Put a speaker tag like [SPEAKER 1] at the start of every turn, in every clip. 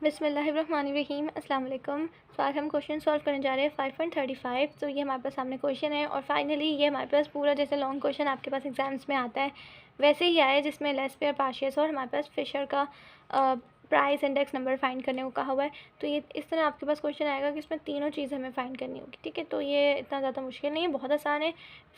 [SPEAKER 1] बिस्मिल्लाहिर्रहमानिर्रहीम अस्सलाम वालेकुम। तो आज हम क्वेश्चन सॉल्व करने जा रहे हैं 5.35। तो ये हमारे पास सामने क्वेश्चन है और फाइनली ये हमारे पास पूरा जैसे लॉन्ग क्वेश्चन आपके पास एग्जाम्स में आता है वैसे ही आया, जिसमें लेस पेयर पार्शियस और हमारे पास फिशर का प्राइस इंडेक्स नंबर फाइंड करने को कहा हुआ है। तो ये इस तरह आपके पास क्वेश्चन आएगा कि इसमें तीनों चीज़ हमें फाइंड करनी होगी, ठीक है। तो ये इतना ज़्यादा मुश्किल नहीं है, बहुत आसान है।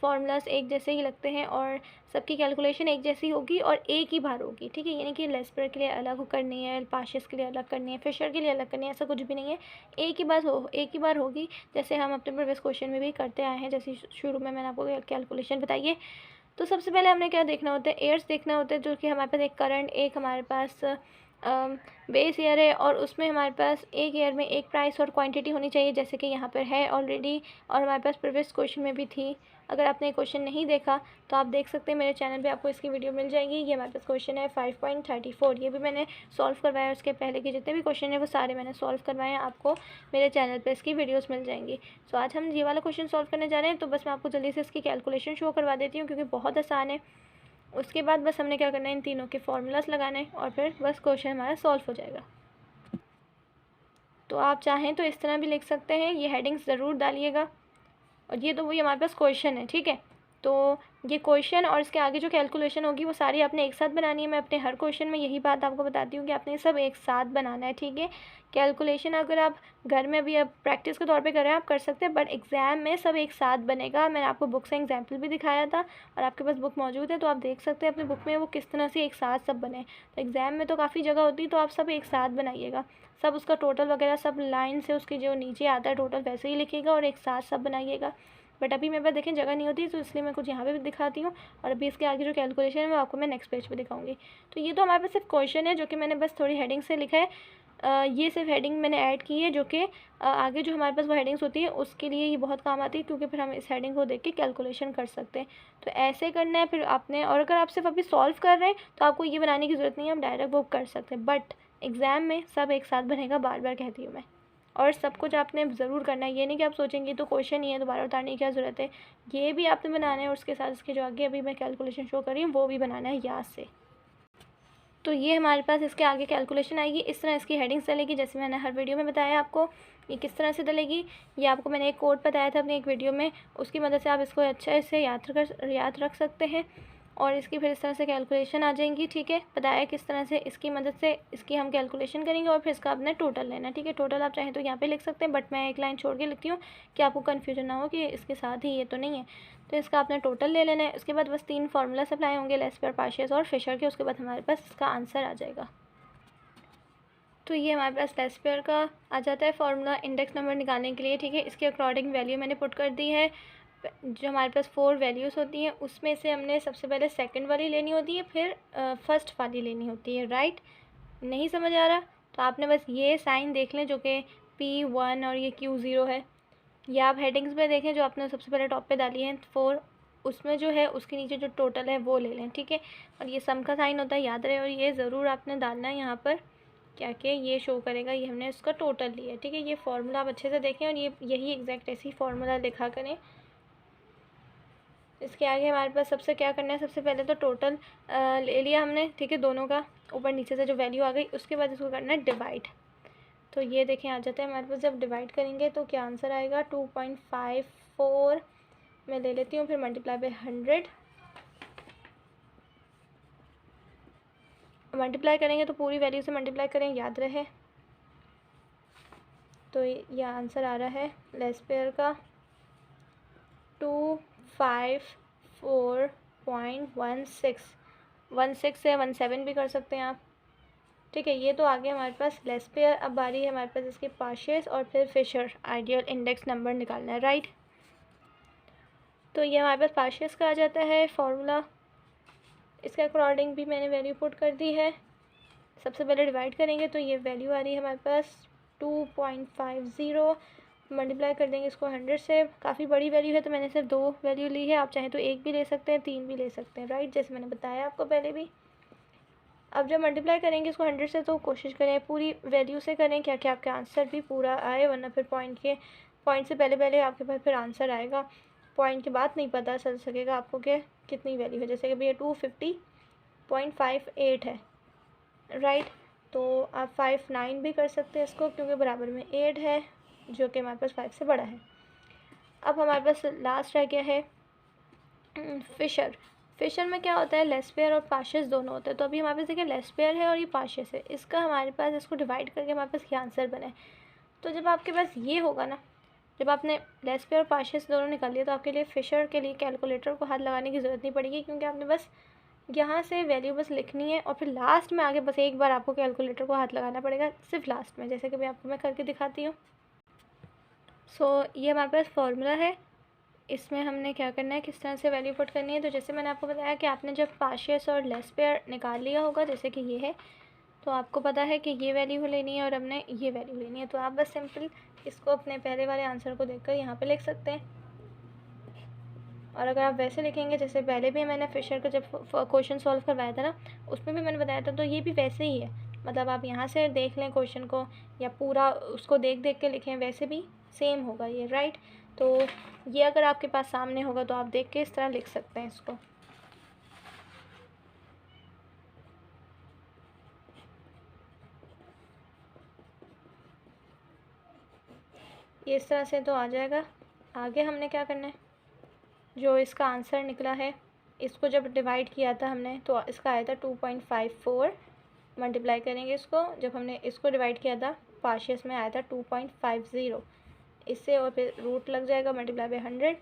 [SPEAKER 1] फार्मूलाज एक जैसे ही लगते हैं और सबकी कैलकुलेशन एक जैसी होगी और एक ही बार होगी, ठीक है। यानी कि लेस पेयर के लिए अलग करनी है, पार्शियस के लिए अलग करनी है, फिशर के लिए अलग करनी है, ऐसा कुछ भी नहीं है। एक ही बार होगी, जैसे हम अपने प्रीवियस क्वेश्चन में भी करते आए हैं। जैसे शुरू में मैंने आपको कैलकुलेशन बताई है। तो सबसे पहले हमने क्या देखना होता है, एयर्स देखना होता है, जो कि हमारे पास एक करंट, एक हमारे पास बेस ईयर है और उसमें हमारे पास एक ईयर में एक प्राइस और क्वांटिटी होनी चाहिए, जैसे कि यहाँ पर है ऑलरेडी और हमारे पास प्रीवियस क्वेश्चन में भी थी। अगर आपने क्वेश्चन नहीं देखा तो आप देख सकते हैं, मेरे चैनल पे आपको इसकी वीडियो मिल जाएगी। ये हमारे पास क्वेश्चन है 5.34। ये भी मैंने सॉल्व करवाया है, उसके पहले के जितने भी क्वेश्चन हैं वो सारे मैंने सॉल्व करवाए हैं। आपको मेरे चैनल पे इसकी वीडियोस मिल जाएंगी। तो आज हम ये वाला क्वेश्चन सॉल्व करने जा रहे हैं। तो बस मैं आपको जल्दी से इसकी कैलकुलेशन शो करवा देती हूँ, क्योंकि बहुत आसान है। उसके बाद बस हमने क्या करना है, इन तीनों के फार्मूलास लगाने हैं और फिर बस क्वेश्चन हमारा सॉल्व हो जाएगा। तो आप चाहें तो इस तरह भी लिख सकते हैं, ये हेडिंग्स ज़रूर डालिएगा। और ये तो वही हमारे पास क्वेश्चन है, ठीक है। तो ये क्वेश्चन और इसके आगे जो कैलकुलेशन होगी वो सारी आपने एक साथ बनानी है। मैं अपने हर क्वेश्चन में यही बात आपको बताती हूँ कि आपने सब एक साथ बनाना है, ठीक है। कैलकुलेशन अगर आप घर में भी अब प्रैक्टिस के तौर पे कर रहे हैं आप कर सकते हैं, बट एग्ज़ाम में सब एक साथ बनेगा। मैंने आपको बुक से एग्जाम्पल भी दिखाया था और आपके पास बुक मौजूद है, तो आप देख सकते हैं अपनी बुक में वो किस तरह से एक साथ सब बने। तो एग्ज़ाम में तो काफ़ी जगह होती है, तो आप सब एक साथ बनाइएगा। सब उसका टोटल वगैरह सब लाइन से उसके जो नीचे आता है टोटल वैसे ही लिखिएगा और एक साथ सब बनाइएगा। बट अभी मेरे पास देखें जगह नहीं होती, तो इसलिए मैं कुछ यहाँ पे भी दिखाती हूँ और अभी इसके आगे जो कैलकुलेशन है वो आपको मैं नेक्स्ट पेज पे दिखाऊंगी। तो ये तो हमारे पास सिर्फ क्वेश्चन है, जो कि मैंने बस थोड़ी हेडिंग से लिखा है। ये सिर्फ हेडिंग मैंने ऐड की है, जो कि आगे जो हमारे पास वो हेडिंग्स होती है उसके लिए ये बहुत काम आती है, क्योंकि फिर हम इस हेडिंग को देख के कैलकुलेशन कर सकते हैं। तो ऐसे करना है फिर आपने। और अगर आप सिर्फ अभी सॉल्व कर रहे हैं तो आपको ये बनाने की ज़रूरत नहीं है, हम डायरेक्ट वो कर सकते हैं। बट एग्ज़ाम में सब एक साथ बनेगा, बार बार कहती हूँ मैं। और सब कुछ आपने ज़रूर करना है, ये नहीं कि आप सोचेंगे तो क्वेश्चन ही है, दोबारा उतारने की क्या ज़रूरत है। ये भी आपने बनाना है और उसके साथ इसके जो आगे अभी मैं कैलकुलेशन शो कर रही हूँ वो भी बनाना है याद से। तो ये हमारे पास इसके आगे कैलकुलेशन आएगी, इस तरह इसकी हेडिंग्स डलेगी, जैसे मैंने हर वीडियो में बताया आपको ये किस तरह से डलेगी। ये आपको मैंने एक कोड बताया था अपनी एक वीडियो में, उसकी मदद से आप इसको अच्छे से याद रख सकते हैं। और इसकी फिर इस तरह से कैलकुलेशन आ जाएंगी, ठीक है। बताया किस तरह से इसकी मदद से इसकी हम कैलकुलेशन करेंगे और फिर इसका आपने टोटल लेना है, ठीक है। टोटल आप चाहें तो यहाँ पे लिख सकते हैं, बट मैं एक लाइन छोड़ के लिखती हूँ कि आपको कन्फ्यूजन ना हो कि इसके साथ ही ये तो नहीं है। तो इसका आपने टोटल ले लेना है। उसके बाद बस 3 फार्मूला अप्लाई होंगे, लेस पेयर पार्शियस और फिशर के। उसके बाद हमारे पास इसका आंसर आ जाएगा। तो ये हमारे पास लेस पेयर का आ जाता है फार्मूला इंडेक्स नंबर निकालने के लिए, ठीक है। इसके अकॉर्डिंग वैल्यू मैंने पुट कर दी है। जो हमारे पास 4 वैल्यूज़ होती हैं उसमें से हमने सबसे पहले सेकंड वाली लेनी होती है, फिर फर्स्ट वाली लेनी होती है, राइट। नहीं समझ आ रहा तो आपने बस ये साइन देख लें, जो कि P1 और ये Q0 है। या आप हेडिंग्स में देखें जो आपने सबसे पहले टॉप पे डाली है 4, उसमें जो है उसके नीचे जो टोटल है वो ले लें, ठीक है। और ये सम का साइन होता है, याद रहे। और ये ज़रूर आपने डालना है यहाँ पर, क्या कि ये शो करेगा ये हमने इसका टोटल लिया है, ठीक है। ये फार्मूला आप अच्छे से देखें और ये यही एग्जैक्ट ऐसे ही फार्मूला लिखा करें। इसके आगे हमारे पास सबसे क्या करना है, सबसे पहले तो टोटल ले लिया हमने, ठीक है, दोनों का ऊपर नीचे से जो वैल्यू आ गई। उसके बाद इसको करना है डिवाइड। तो ये देखें आ जाता है हमारे पास। जब डिवाइड करेंगे तो क्या आंसर आएगा, 2.54 मैं ले लेती हूँ, फिर मल्टीप्लाई बाय 100। मल्टीप्लाई करेंगे तो पूरी वैल्यू से मल्टीप्लाई करें, याद रहे। तो यह आंसर आ रहा है लेस पेयर का 254.16 से 17 भी कर सकते हैं आप, ठीक है। ये तो आगे हमारे पास लेस पेयर। अब बारी है हमारे पास इसके पार्शियस और फिर फिशर आइडियल इंडेक्स नंबर निकालना है, राइट। तो ये हमारे पास पार्शियस का आ जाता है फॉर्मूला। इसके अकॉर्डिंग भी मैंने वैल्यू पुट कर दी है। सबसे पहले डिवाइड करेंगे तो ये वैल्यू आ रही है हमारे पास 2.50। मल्टीप्लाई कर देंगे इसको 100 से। काफ़ी बड़ी वैल्यू है तो मैंने सिर्फ 2 वैल्यू ली है, आप चाहें तो 1 भी ले सकते हैं, 3 भी ले सकते हैं, राइट, जैसे मैंने बताया आपको पहले भी। अब जब मल्टीप्लाई करेंगे इसको 100 से तो कोशिश करें पूरी वैल्यू से करें, क्या क्या आपका आंसर भी पूरा आए, वरना फिर पॉइंट से पहले आपके पास फिर आंसर आएगा। पॉइंट के बाद नहीं पता चल सकेगा आपको कि कितनी वैल्यू है। जैसे कि भैया 250.58 है, राइट। तो आप 5 9 भी कर सकते हैं इसको, क्योंकि बराबर में 8 है जो कि हमारे पास 5 से बड़ा है। अब हमारे पास लास्ट रह गया है फिशर। फिशर में क्या होता है, लेस पेयर और पार्शियस दोनों होते हैं। तो अभी हमारे पास देखिए लेस पेयर है और ये पार्शियस है, इसका हमारे पास इसको डिवाइड करके हमारे पास ये आंसर बना है। तो जब आपके पास ये होगा ना, जब आपने लेस पेयर और पार्शियस दोनों निकाल लिया, तो आपके लिए फिशर के लिए कैलकुलेटर को हाथ लगाने की ज़रूरत नहीं पड़ेगी, क्योंकि आपने बस यहाँ से वैल्यू बस लिखनी है और फिर लास्ट में आगे बस एक बार आपको कैलकुलेटर को हाथ लगाना पड़ेगा, सिर्फ लास्ट में, जैसे कि मैं आपको करके दिखाती हूँ। सो ये हमारे पास फॉर्मूला है, इसमें हमने क्या करना है, किस तरह से वैल्यू पुट करनी है। तो जैसे मैंने आपको बताया कि आपने जब पार्शियस और लेस पेयर निकाल लिया होगा, जैसे कि ये है, तो आपको पता है कि ये वैल्यू लेनी है और हमने ये वैल्यू लेनी है। तो आप बस सिंपल इसको अपने पहले वाले आंसर को देखकर यहाँ पे लिख सकते हैं। और अगर आप वैसे लिखेंगे जैसे पहले भी मैंने फिशर का जब क्वेश्चन सॉल्व करवाया था ना, उसमें भी मैंने बताया था, तो ये भी वैसे ही है। मतलब आप यहाँ से देख लें क्वेश्चन को या पूरा उसको देख देख के लिखें, वैसे भी सेम होगा ये, राइट। तो ये अगर आपके पास सामने होगा तो आप देख के इस तरह लिख सकते हैं इसको। ये इस तरह से तो आ जाएगा। आगे हमने क्या करना है, जो इसका आंसर निकला है, इसको जब डिवाइड किया था हमने तो इसका आया था 2.54। मल्टीप्लाई करेंगे इसको, जब हमने इसको डिवाइड किया था पार्शियस में आया था 2.50, इससे और फिर रूट लग जाएगा मल्टीप्लाई बाय 100।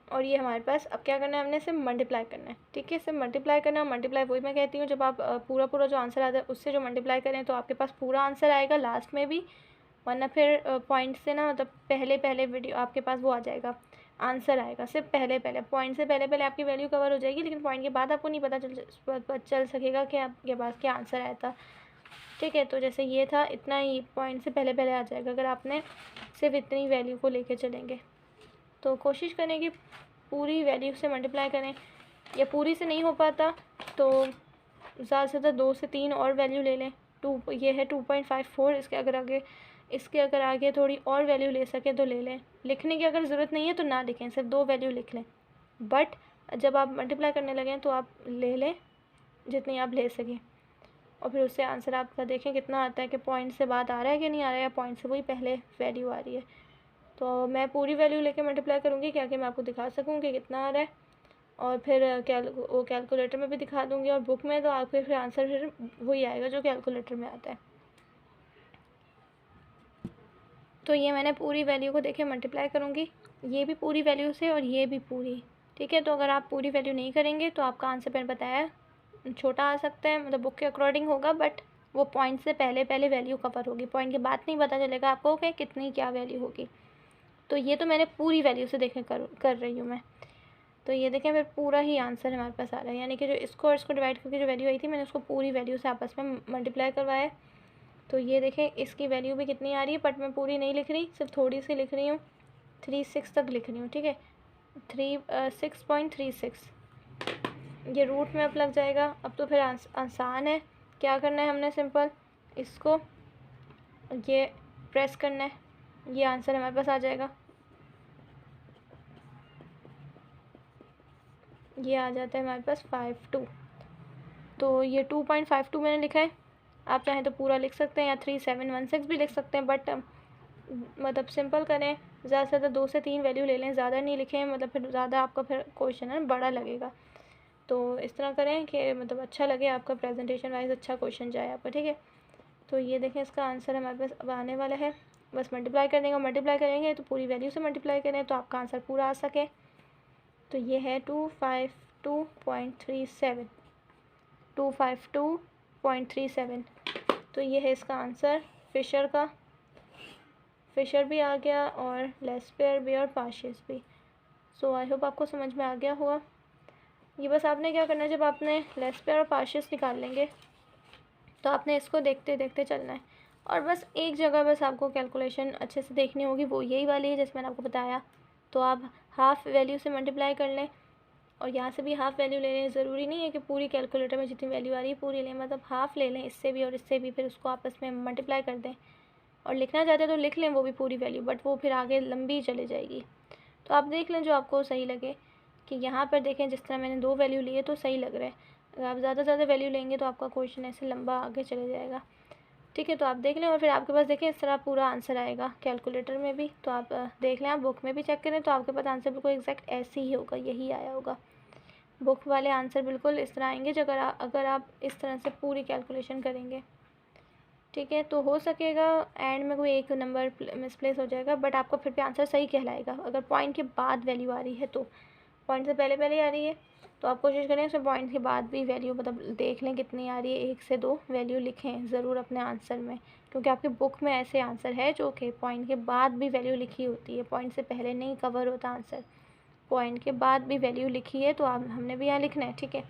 [SPEAKER 1] और ये हमारे पास अब क्या करना है, हमने सिर्फ मल्टीप्लाई करना है, ठीक है। सिर्फ मल्टीप्लाई करना है। मल्टीप्लाई वही मैं कहती हूँ, जब आप पूरा जो आंसर आता है उससे जो मल्टीप्लाई करें तो आपके पास पूरा आंसर आएगा लास्ट में भी, वरना फिर पॉइंट से ना, मतलब पहले वीडियो आपके पास वो आ जाएगा, आंसर आएगा सिर्फ पहले पॉइंट से पहले आपकी वैल्यू कवर हो जाएगी, लेकिन पॉइंट के बाद आपको नहीं पता चल सकेगा कि आपके पास क्या आंसर आया था, ठीक है। तो जैसे ये था, इतना ही पॉइंट से पहले आ जाएगा अगर आपने सिर्फ इतनी वैल्यू को लेके चलेंगे। तो कोशिश करें कि पूरी वैल्यू से मल्टीप्लाई करें, या पूरी से नहीं हो पाता तो ज़्यादा से ज़्यादा 2 से 3 और वैल्यू ले लें। ये है 2.54, इसके अगर आगे थोड़ी और वैल्यू ले सकें तो ले लें। लिखने की अगर ज़रूरत नहीं है तो ना लिखें, सिर्फ 2 वैल्यू लिख लें। बट जब आप मल्टीप्लाई करने लगें तो आप ले लें जितनी आप ले सकें, और फिर उससे आंसर आपका देखें कितना आता है, कि पॉइंट से बात आ रहा है कि नहीं आ रहा है, या पॉइंट से वही पहले वैल्यू आ रही है। तो मैं पूरी वैल्यू लेके मल्टीप्लाई करूँगी क्या कि मैं आपको दिखा सकूँ कि कितना आ रहा है, और फिर कैलकुलेटर में भी दिखा दूँगी, और बुक में तो आपके फिर आंसर फिर वही आएगा जो कैलकुलेटर में आता है। तो ये मैंने पूरी वैल्यू को देखे मल्टीप्लाई करूँगी, ये भी पूरी वैल्यू से और ये भी पूरी, ठीक है। तो अगर आप पूरी वैल्यू नहीं करेंगे तो आपका आंसर मैंने बताया छोटा आ सकता है, मतलब बुक के अकॉर्डिंग होगा, बट वो पॉइंट से पहले वैल्यू कवर होगी, पॉइंट के बाद नहीं पता चलेगा आपको कि कितनी क्या वैल्यू होगी। तो ये तो मैंने पूरी वैल्यू से देखें कर रही हूँ मैं। तो ये देखें फिर पूरा ही आंसर हमारे पास आ रहा है, यानी कि जो इसको और इसको डिवाइड करके जो वैल्यू आई थी मैंने उसको पूरी वैल्यू से आपस में मल्टीप्लाई करवाया। तो ये देखें इसकी वैल्यू भी कितनी आ रही है, बट मैं पूरी नहीं लिख रही, सिर्फ थोड़ी सी लिख रही हूँ, 36 तक लिख रही हूँ, ठीक है। 6.36 ये रूट में अब लग जाएगा। अब तो फिर आसान है, क्या करना है हमने, सिंपल इसको ये प्रेस करना है, ये आंसर हमारे पास आ जाएगा। ये आ जाता है हमारे पास 52। तो ये 2.52 मैंने लिखा है, आप चाहें तो पूरा लिख सकते हैं या 3716 भी लिख सकते हैं, बट मतलब सिंपल करें, ज़्यादा से ज़्यादा 2 से 3 वैल्यू ले लें, ज़्यादा नहीं लिखें, मतलब फिर ज़्यादा आपका फिर क्वेश्चन है बड़ा लगेगा। तो इस तरह करें कि मतलब अच्छा लगे आपका, प्रेजेंटेशन वाइज अच्छा क्वेश्चन जाए आपका, ठीक है। तो ये देखें इसका आंसर हमारे पास अब आने वाला है, बस मल्टीप्लाई कर देंगे, मल्टीप्लाई करेंगे तो पूरी वैल्यू से मल्टीप्लाई करें तो आपका आंसर पूरा आ सके। तो ये है 252.37, 252.37। तो ये है इसका आंसर फिशर का, फिशर भी आ गया और लेस पेयर भी और पार्शियस भी। सो आई होप आपको समझ में आ गया होगा। ये बस आपने क्या करना है, जब आपने लेस पेयर और पार्शियस निकाल लेंगे तो आपने इसको देखते देखते चलना है, और बस एक जगह बस आपको कैलकुलेशन अच्छे से देखनी होगी, वो यही वाली है जैसे मैंने आपको बताया। तो आप हाफ़ वैल्यू से मल्टीप्लाई कर लें और यहाँ से भी हाफ़ वैल्यू ले लें, ज़रूरी नहीं है कि पूरी कैलकुलेटर में जितनी वैल्यू आ रही है पूरी लें, मतलब हाफ़ ले लें इससे भी और इससे भी, फिर उसको आपस में मल्टीप्लाई कर दें, और लिखना चाहते हैं तो लिख लें वो भी पूरी वैल्यू, बट वो फिर आगे लंबी चली जाएगी। तो आप देख लें जो आपको सही लगे, कि यहाँ पर देखें जिस तरह मैंने 2 वैल्यू ली है तो सही लग रहा है, अगर आप ज़्यादा से ज़्यादा वैल्यू लेंगे तो आपका क्वेश्चन ऐसे लंबा आगे चले जाएगा। ठीक है, तो आप देख लें और फिर आपके पास देखें इस तरह पूरा आंसर आएगा कैलकुलेटर में भी। तो आप देख लें, आप बुक में भी चेक करें तो आपके पास आंसर बिल्कुल एग्जैक्ट ऐसे ही होगा, यही आया होगा। बुक वाले आंसर बिल्कुल इस तरह आएंगे जो अगर आप इस तरह से पूरी कैलकुलेशन करेंगे। ठीक है, तो हो सकेगा एंड में कोई एक नंबर मिसप्लेस हो जाएगा, बट आपका फिर भी आंसर सही कहलाएगा। अगर पॉइंट के बाद वैल्यू आ रही है तो पॉइंट से पहले पहले आ रही है तो आप कोशिश करें उसमें पॉइंट के बाद भी वैल्यू मतलब देख लें कितनी आ रही है, 1 से 2 वैल्यू लिखें ज़रूर अपने आंसर में, क्योंकि आपकी बुक में ऐसे आंसर है जो कि पॉइंट के बाद भी वैल्यू लिखी होती है, पॉइंट से पहले नहीं कवर होता आंसर, पॉइंट के बाद भी वैल्यू लिखी है तो आप हमने भी यहाँ लिखना है। ठीक है,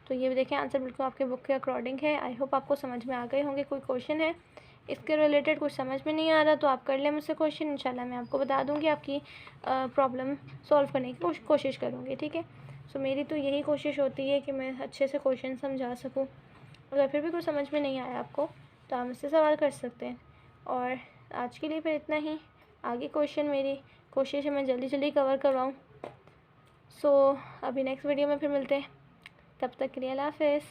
[SPEAKER 1] तो ये भी देखें आंसर बिल्कुल आपके बुक के अकॉर्डिंग है। आई होप आपको समझ में आ गए होंगे। कोई क्वेश्चन है इसके रिलेटेड कुछ समझ में नहीं आ रहा तो आप कर लें मुझसे क्वेश्चन, इंशाल्लाह मैं आपको बता दूंगी, आपकी प्रॉब्लम सॉल्व करने की कोशिश करूँगी। ठीक है, सो मेरी तो यही कोशिश होती है कि मैं अच्छे से क्वेश्चन समझा सकूँ। अगर फिर भी कुछ समझ में नहीं आया आपको तो आप मुझसे सवाल कर सकते हैं। और आज के लिए फिर इतना ही। आगे क्वेश्चन मेरी कोशिश है मैं जल्दी जल्दी कवर करवाऊँ। सो अभी नेक्स्ट वीडियो में फिर मिलते हैं, तब तक के लिए अल्लाह हाफ़िज़।